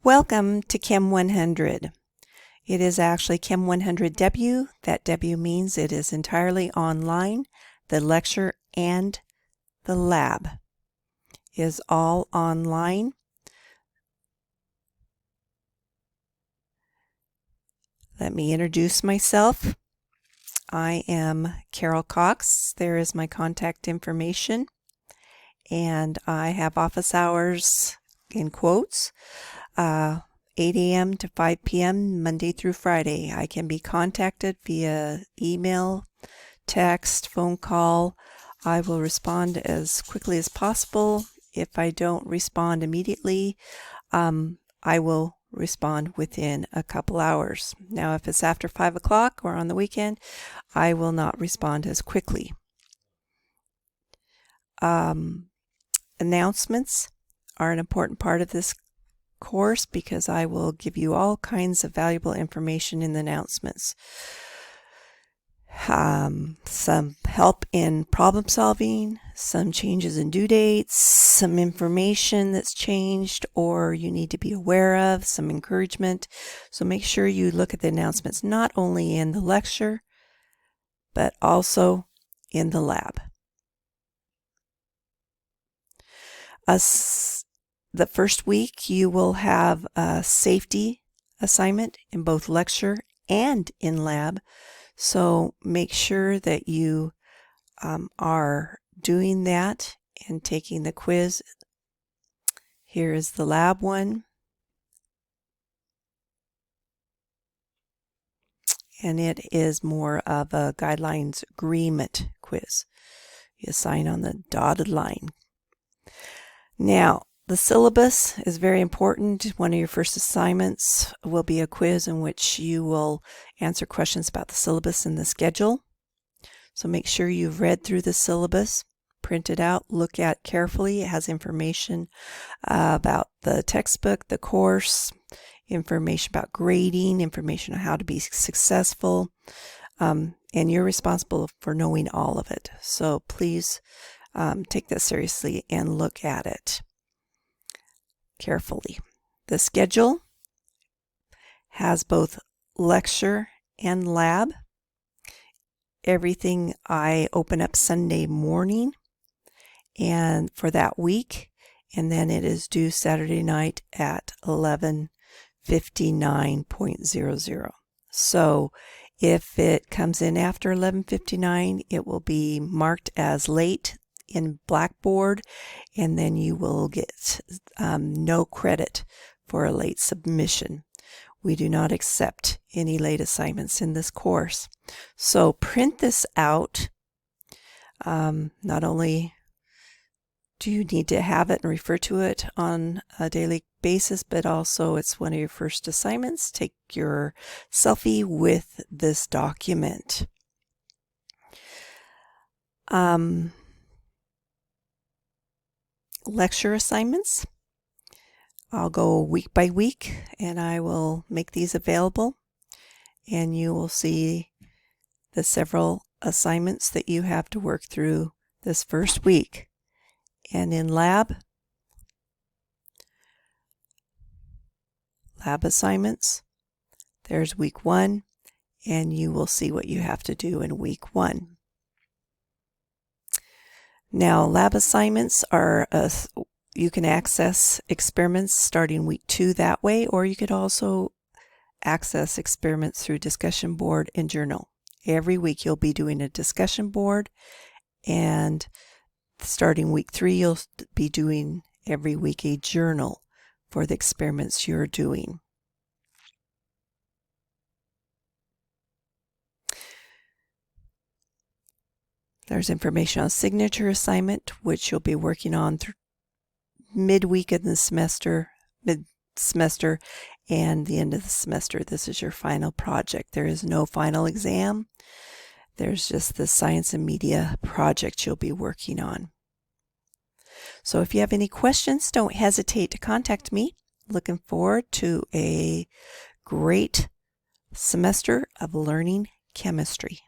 Welcome to Chem 100. It is actually Chem 100W. That W means it is entirely online. The lecture and the lab is all online. Let me introduce myself. I am Carol Cox. There is my contact information. And I have office hours in quotes. 8 a.m. to 5 p.m. Monday through Friday. I can be contacted via email, text, phone call. I will respond as quickly as possible. If I don't respond immediately, I will respond within a couple hours. Now, if it's after 5 o'clock or on the weekend, I will not respond as quickly. Announcements are an important part of this course because I will give you all kinds of valuable information in the announcements. Some help in problem solving, some changes in due dates, some information that's changed or you need to be aware of, some encouragement. So make sure you look at the announcements not only in the lecture, but also in the lab. The first week you will have a safety assignment in both lecture and in lab. So make sure that you are doing that and taking the quiz. Here is the lab one. And it is more of a guidelines agreement quiz. You sign on the dotted line. Now, the syllabus is very important. One of your first assignments will be a quiz in which you will answer questions about the syllabus and the schedule. So make sure you've read through the syllabus, print it out, look at carefully. It has information about the textbook, the course, information about grading, information on how to be successful, and you're responsible for knowing all of it. So please take that seriously and look at it carefully. The schedule has both lecture and lab. Everything I open up Sunday morning and for that week, and then it is due Saturday night at 11:59.00. So if it comes in after 11:59, it will be marked as late in Blackboard, and then you will get no credit for a late submission. We do not accept any late assignments in this course. So print this out. Not only do you need to have it and refer to it on a daily basis, but also it's one of your first assignments. Take your selfie with this document. Lecture assignments. I'll go week by week and I will make these available, and you will see the several assignments that you have to work through this first week. And in lab assignments, there's week 1, and you will see what you have to do in week 1. Now, lab assignments are, you can access experiments starting week 2 that way, or you could also access experiments through discussion board and journal. Every week you'll be doing a discussion board, and starting week 3 you'll be doing every week a journal for the experiments you're doing. There's information on signature assignment, which you'll be working on midweek of the semester, mid-semester, and the end of the semester. This is your final project. There is no final exam. There's just the science and media project you'll be working on. So if you have any questions, don't hesitate to contact me. Looking forward to a great semester of learning chemistry.